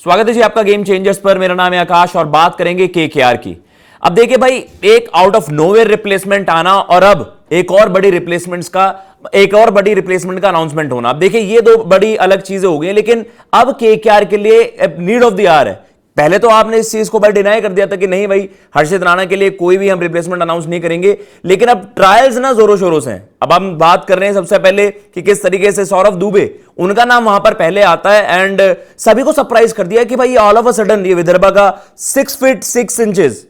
स्वागत है जी आपका गेम चेंजर्स पर। मेरा नाम है आकाश और बात करेंगे केकेआर की। अब देखिए भाई, एक आउट ऑफ नोवेयर रिप्लेसमेंट आना और अब एक और बड़ी रिप्लेसमेंट का अनाउंसमेंट होना। अब देखिए ये दो बड़ी अलग चीजें हो गई, लेकिन अब केकेआर के लिए नीड ऑफ द आवर है। पहले तो आपने इस चीज को भाई डिनाई कर दिया था कि नहीं भाई, हर्षित राणा के लिए कोई भी हम रिप्लेसमेंट अनाउंस नहीं करेंगे, लेकिन अब ट्रायल्स ना जोरों शोरों से हैं। अब हम बात कर रहे हैं सबसे पहले कि किस तरीके से सौरभ दुबे, उनका नाम वहां पर पहले आता है एंड सभी को सरप्राइज कर दिया कि भाई ऑल ऑफ अ सडन ये विदर्भा का 6 फीट 6 इंचेस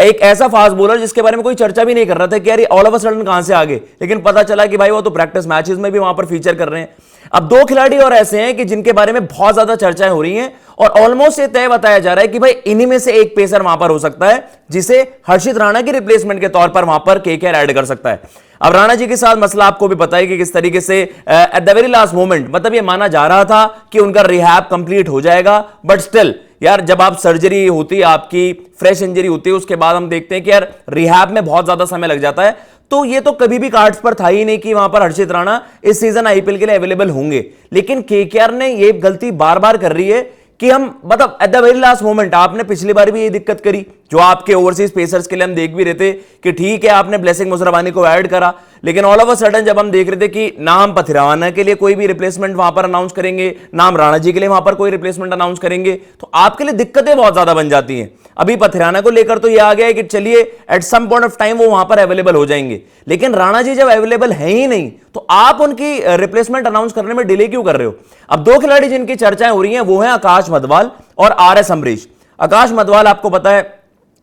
एक ऐसा फास्ट बॉलर जिसके बारे में कोई चर्चा भी नहीं कर रहा था कि यार ऑल ऑफ अ सडन कहां से आ गए, लेकिन पता चला कि भाई वो तो प्रैक्टिस मैचेस में भी वहां पर फीचर कर रहे हैं। अब दो खिलाड़ी और ऐसे हैं कि जिनके बारे में बहुत ज्यादा चर्चाएं हो रही हैं और ऑलमोस्ट ये तय बताया जा रहा है कि भाई इन्हीं में से एक पेसर वहां पर हो सकता है जिसे हर्षित राणा की रिप्लेसमेंट के तौर पर वहां पर केकेआर ऐड कर सकता है। अब राणा जी के साथ मसला आपको भी पता है कि किस तरीके से at the very last moment, मतलब ये माना जा रहा था कि उनका रिहैब कंप्लीट हो जाएगा, बट स्टिल यार जब आप सर्जरी होती है, आपकी फ्रेश इंजरी होती है, उसके बाद हम देखते हैं कि यार रिहैब में बहुत ज्यादा समय लग जाता है। तो ये तो कभी भी कार्ड्स पर था ही नहीं कि वहां पर हर्षित राणा इस सीजन आईपीएल के लिए अवेलेबल होंगे, लेकिन केकेआर ने ये गलती बार बार कर रही है कि हम मतलब at the very last moment, आपने पिछली बार भी ये दिक्कत करी जो आपके ओवरसीज पेसर्स के लिए हम देख भी रहे थे कि ठीक है आपने ब्लेसिंग मुजरबानी को ऐड करा, लेकिन ऑल ऑफ अ सडन जब हम देख रहे थे कि नाम पथिरावाना के लिए कोई भी रिप्लेसमेंट वहां पर अनाउंस करेंगे, नाम राणा जी के लिए वहां पर कोई रिप्लेसमेंट अनाउंस करेंगे, तो आपके लिए दिक्कतें बहुत ज्यादा बन जाती हैं। अभी पथिराना को लेकर तो ये आ गया है कि चलिए at some point of time वो वहां पर अवेलेबल हो जाएंगे, लेकिन राणा जी जब अवेलेबल है ही नहीं तो आप उनकी रिप्लेसमेंट अनाउंस करने में डिले क्यों कर रहे हो। अब दो खिलाड़ी जिनकी चर्चाएं हो रही हैं वो हैं आकाश मधवाल और आरएस अमरीश। आकाश मधवाल आपको पता है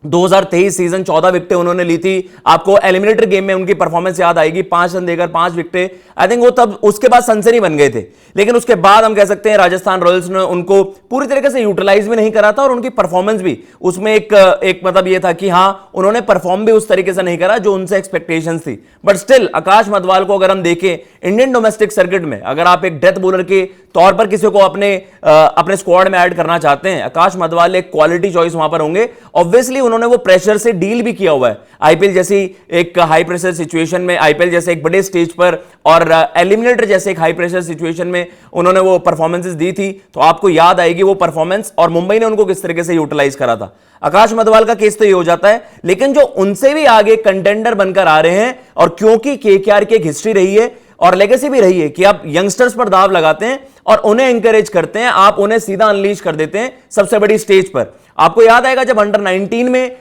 2023 सीजन 14 विकेटें उन्होंने ली थी। आपको एलिमिनेटर गेम में उनकी परफॉर्मेंस याद आएगी, 5 रन देकर 5 विकेटें। आई थिंक वो तब उसके बाद सनसनी बन गए थे, लेकिन उसके बाद हम कह सकते हैं राजस्थान रॉयल्स ने उनको पूरी तरीके से यूटिलाइज भी नहीं करा था और उनकी परफॉर्मेंस भी उसमें एक मतलब ये था कि हाँ उन्होंने परफॉर्म भी उस तरीके से नहीं करा जो उनसे एक्सपेक्टेशंस थी। बट स्टिल आकाश मधवाल को अगर हम देखें इंडियन डोमेस्टिक सर्किट में, अगर आप एक डेथ बॉलर के तौर पर किसी को अपने स्क्वाड में ऐड करना चाहते हैं, आकाश मधवाल एक क्वालिटी चॉइस वहां पर होंगे। ऑब्वियसली उन्होंने वो प्रेशर से डील भी किया हुआ है आईपीएल जैसी एक हाई प्रेशर सिचुएशन में, आईपीएल जैसे एक बड़े स्टेज पर और एलिमिनेटर जैसे एक हाई प्रेशर सिचुएशन में उन्होंने वो परफॉर्मेंसेस दी थी। तो आपको याद आएगी वो परफॉर्मेंस और मुंबई ने उनको किस तरीके से यूटिलाइज करा था। आकाश मधवाल का केस तो ये हो जाता है, लेकिन जो उनसे भी आगे कंटेंडर बनकर आ रहे हैं, और क्योंकि केकेआर की एक हिस्ट्री रही है और लेगेसी भी रही है कि आप यंगस्टर्स पर दाव लगाते हैं और उन्हें एंकरेज करते हैं, आप उन्हें सीधा अनलीश कर देते हैं सबसे बड़ी स्टेज पर। आपको याद आएगा जब अंडर 19 में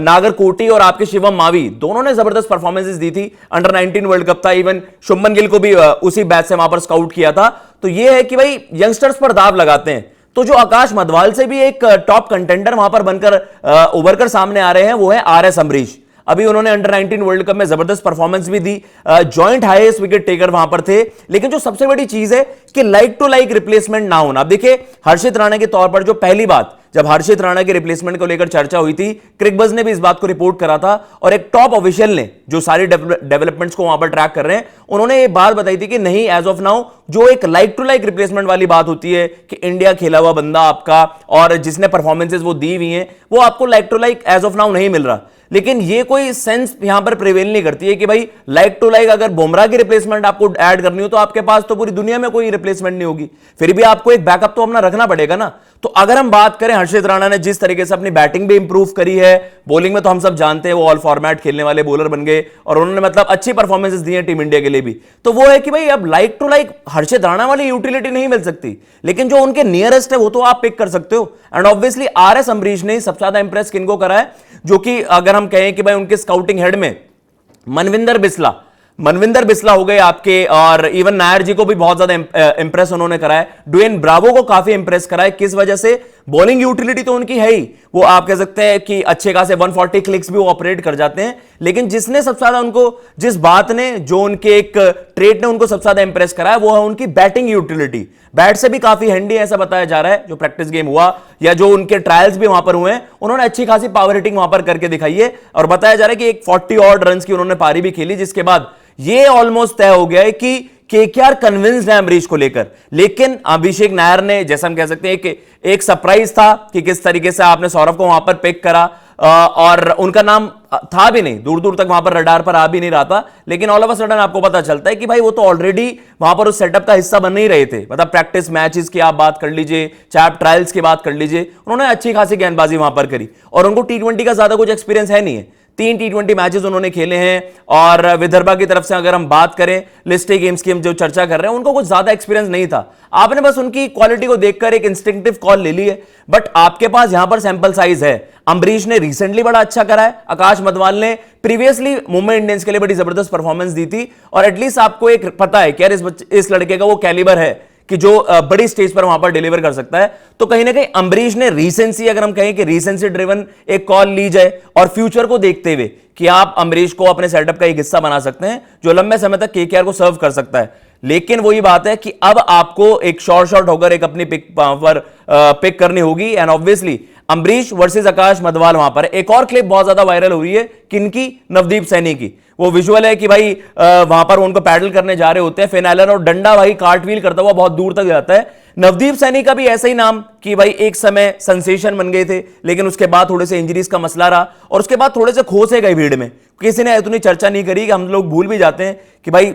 नागरकोटी और आपके शिवम मावी दोनों ने जबरदस्त परफॉर्मेंसेस दी थी। अंडर 19 वर्ल्ड कप था, इवन शुभमन गिल को भी उसी बैच से वहां पर स्काउट किया था। तो यह है कि भाई यंगस्टर्स पर दाव लगाते हैं। तो जो आकाश मधवाल से भी एक टॉप कंटेंडर वहां पर बनकर उभरकर सामने आ रहे हैं वो है आरएस अमरीश। अभी उन्होंने अंडर 19 वर्ल्ड कप में जबरदस्त परफॉर्मेंस भी दी, जॉइंट हाईएस्ट विकेट टेकर वहां पर थे। लेकिन जो सबसे बड़ी चीज है कि लाइक टू लाइक रिप्लेसमेंट ना होना। अब देखिए हर्षित राणा के तौर पर जो पहली बात जब हर्षित राणा के रिप्लेसमेंट को लेकर चर्चा हुई थी, क्रिकबज ने भी इस बात को रिपोर्ट करा था और एक टॉप ऑफिशियल ने जो सारी डेवलपमेंट्स को वहां पर ट्रैक कर रहे हैं, उन्होंने ये बात बताई थी कि नहीं एज ऑफ नाउ जो एक लाइक टू लाइक रिप्लेसमेंट वाली बात होती है कि इंडिया खेला हुआ बंदा आपका और जिसने परफॉर्मेंसेस वो दी हुई हैं, वो आपको like to like as of now नहीं मिल रहा। लेकिन ये कोई सेंस यहां पर प्रिवेल नहीं करती है कि भाई लाइक टू लाइक अगर बुमराह की रिप्लेसमेंट आपको ऐड करनी हो तो आपके पास तो पूरी दुनिया में कोई रिप्लेसमेंट नहीं होगी, फिर भी आपको एक बैकअप तो अपना रखना पड़ेगा ना। तो अगर हम बात करें हर्षित राणा ने जिस तरीके से अपनी बैटिंग भी इंप्रूव करी है, बॉलिंग में तो हम सब जानते हैं वो ऑल फॉर्मेट खेलने वाले बॉलर बन गए और उन्होंने मतलब अच्छी परफॉर्मेंसेस दी है टीम इंडिया के लिए भी। तो वो है कि भाई अब लाइक टू लाइक हर्षित राणा वाली यूटिलिटी नहीं मिल सकती, लेकिन जो उनके नियरेस्ट है वो तो आप पिक कर सकते हो। एंड ऑब्वियसली आरएस अमरीश ने सबसे ज्यादा इंप्रेस किनको करा है, जो कि अगर हम कहें कि भाई उनके स्काउटिंग हेड में मनविंदर बिस्ला हो गए आपके, और इवन नायर जी को भी बहुत ज्यादा इंप्रेस उन्होंने कराया। ड्वेन ब्रावो को काफी इंप्रेस कराया। किस वजह से? बॉलिंग यूटिलिटी तो उनकी है ही, वो आप कह सकते हैं कि अच्छे खासे 140 क्लिक्स भी वो ऑपरेट कर जाते हैं। लेकिन जिसने सबसे ज्यादा उनको, जिस बात ने, जो उनके एक ट्रेड ने उनको सबसे ज्यादा इंप्रेस कराया वो है उनकी बैटिंग यूटिलिटी। बैट से भी काफी हैंडी ऐसा बताया जा रहा है, जो प्रैक्टिस गेम हुआ या जो उनके ट्रायल्स भी वहां पर हुए हैं, उन्होंने अच्छी खासी पावर हिटिंग वहां पर करके दिखाई है। और बताया जा रहा है कि एक 40 ऑड रन की उन्होंने पारी भी खेली, जिसके बाद ये ऑलमोस्ट तय हो गया है कि केकेआर कन्विंस्ड है अमरीश को लेकर। लेकिन अभिषेक नायर ने, जैसा हम कह सकते हैं कि एक सरप्राइज था कि किस तरीके से आपने सौरभ को वहां पर पिक करा और उनका नाम था भी नहीं, दूर दूर तक वहां पर रडार पर आ भी नहीं रहा था, लेकिन ऑल ऑफ अ सडन आपको पता चलता है कि भाई वो तो ऑलरेडी वहां पर उस सेटअप का हिस्सा बन नहीं रहे थे। मतलब प्रैक्टिस मैचेस की आप बात कर लीजिए, चाहे आप ट्रायल्स की बात कर लीजिए, उन्होंने अच्छी खासी गेंदबाजी वहां पर करी और उनको टी20 का ज्यादा कुछ एक्सपीरियंस है नहीं है। 3 टी20 मैचेस उन्होंने खेले हैं और विदर्भा की तरफ से अगर हम बात करें लिस्ट ए गेम्स की हम जो चर्चा कर रहे हैं, उनको कुछ ज्यादा एक्सपीरियंस नहीं था। आपने बस उनकी क्वालिटी को देखकर एक इंस्टिंक्टिव कॉल ले ली है, बट आपके पास यहां पर सैंपल साइज है। अम्बरीश ने रिसेंटली बड़ा अच्छा करा है, आकाश मधवाल ने प्रीवियसली मुंबई इंडियंस के लिए बड़ी जबरदस्त परफॉर्मेंस दी थी और एटलीस्ट आपको एक पता है कि यार इस लड़के का वो कैलिबर है कि जो बड़ी स्टेज पर वहां पर डिलीवर कर सकता है। तो कहीं ना कहीं अम्बरीश ने रीसेंसी, अगर हम कहें कि रीसेंसी ड्रिवन एक कॉल ली जाए और फ्यूचर को देखते हुए कि आप अम्बरीश को अपने सेटअप का एक हिस्सा बना सकते हैं जो लंबे समय तक केकेआर को सर्व कर सकता है। लेकिन वही बात है कि अब आपको एक शॉर्ट होकर एक अपनी पिक पर पिक करनी होगी एंड ऑब्वियसली अम्बरीश वर्सेस आकाश मधवाल वहां पर। एक और क्लिप बहुत ज्यादा वायरल हो रही है, किनकी? नवदीप सैनी की। वो विजुअल है कि भाई वहां पर उनको पैडल करने जा रहे होते हैं फिनाइलर और डंडा भाई कार्टव्हील करता हुआ बहुत दूर तक जाता है। नवदीप सैनी का भी ऐसा ही नाम कि भाई एक समय सेंसेशन बन गए थे, लेकिन उसके बाद थोड़े से इंजरीज का मसला रहा और उसके बाद थोड़े से खोसे गए भीड़ में। किसी ने इतनी चर्चा नहीं करी कि हम लोग भूल भी जाते हैं कि भाई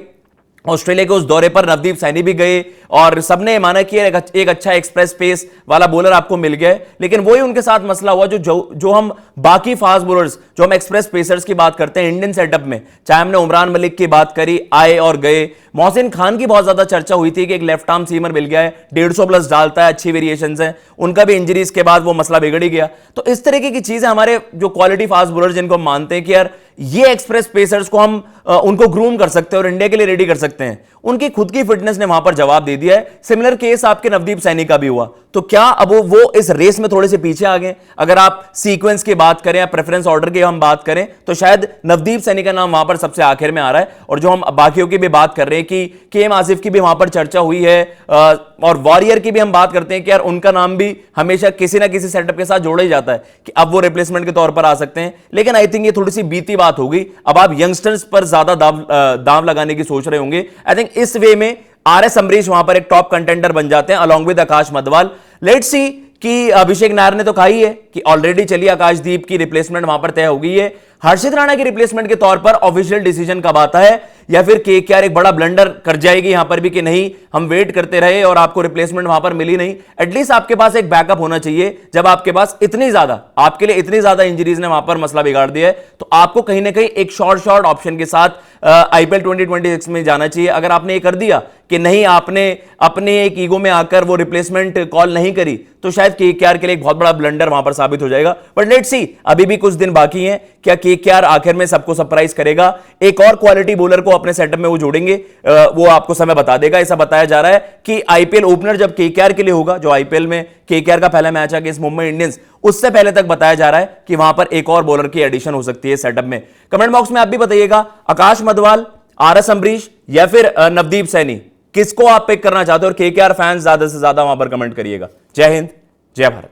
ऑस्ट्रेलिया के उस दौरे पर नवदीप सैनी भी गए और सबने माना कि एक अच्छा एक्सप्रेस पेस वाला बॉलर आपको मिल गया। लेकिन वही उनके साथ मसला हुआ जो हम बाकी फास्ट बॉलर्स, जो हम एक्सप्रेस पेसर्स की बात करते हैं इंडियन सेटअप में, चाहे हमने उमरान मलिक की बात करी, आए और गए। मोहसिन खान की बहुत ज्यादा चर्चा हुई थी कि एक लेफ्ट आर्म सीमर मिल गया है, 150 प्लस डालता है, अच्छी वेरिएशंस है, उनका भी इंजरीज के बाद वो मसला बिगड़ ही गया। तो इस तरीके की चीजें हमारे जो क्वालिटी फास्ट बॉलर जिनको हम मानते हैं कि यार ये एक्सप्रेस पेसर्स को हम उनको ग्रूम कर सकते हैं और इंडिया के लिए रेडी कर सकते हैं, उनकी खुद की फिटनेस ने वहां पर जवाब दे दिया है। सिमिलर केस आपके नवदीप सैनी का भी हुआ। तो क्या अब वो इस रेस में थोड़े से पीछे आ गए? अगर आप सीक्वेंस की बात करें या प्रेफरेंस ऑर्डर की हम बात करें तो शायद नवदीप सैनी का नाम वहां पर सबसे आखिर में आ रहा है। और जो हम बाकियों की भी बात कर रहे हैं कि केएम आसिफ की भी वहां पर चर्चा हुई है और वॉरियर की भी हम बात करते हैं कि यार उनका नाम भी हमेशा किसी ना किसी सेटअप के साथ जोड़ा ही जाता है कि अब वो रिप्लेसमेंट के तौर पर आ सकते हैं। लेकिन आई थिंक ये थोड़ी सी बीती बात होगी। अब आप यंगस्टर्स पर ज्यादा दाव लगाने की सोच रहे होंगे। आई थिंक इस वे में आरएस अम्बरीश वहां पर एक टॉप कंटेंडर बन जाते हैं along with Akash Madhwal. Let's see कि अभिषेक नायर ने तो कहा ही है कि ऑलरेडी चलिए आकाशदीप की रिप्लेसमेंट वहां पर तय हो गई है। हर्षित राणा की रिप्लेसमेंट के तौर पर ऑफिशियल डिसीजन कब आता है, या फिर केकेआर एक बड़ा ब्लंडर कर जाएगी यहां पर भी कि नहीं हम वेट करते रहे और आपको रिप्लेसमेंट वहां पर मिली नहीं। एटलीस्ट आपके पास एक बैकअप होना चाहिए जब आपके पास इतनी ज्यादा, आपके लिए इतनी ज्यादा इंजरीज ने वहां पर मसला बिगाड़ दिया है। तो आपको कहीं ना कहीं एक शॉर्ट ऑप्शन के साथ आईपीएल 2026 में जाना चाहिए। अगर आपने ये कर दिया कि नहीं, आपने अपने एक ईगो में आकर वो रिप्लेसमेंट कॉल नहीं करी, तो शायद केकेआर के लिए एक बहुत बड़ा ब्लंडर वहां पर साबित हो जाएगा। बट लेट्स सी, अभी भी कुछ दिन बाकी हैं। क्या केकेआर आखिर में सबको सरप्राइज करेगा? एक और क्वालिटी बॉलर को अपने सेटअप में वो जोड़ेंगे, वो आपको समय बता देगा। ऐसा बताया जा रहा है कि आईपीएल ओपनर जब केकेआर के लिए होगा, जो आईपीएल में केकेआर का पहला मैच है अगेंस्ट मुंबई इंडियंस, उससे पहले तक बताया जा रहा है कि वहां पर एक और बॉलर की एडिशन हो सकती है सेटअप में। कमेंट बॉक्स में आप भी बताइएगा, आकाश मधवाल, आरएस अम्बरीश या फिर नवदीप सैनी, किसको आप पिक करना चाहते हो? और केकेआर फैंस ज्यादा से ज्यादा वहां पर कमेंट करिएगा। जय हिंद, जय भारत।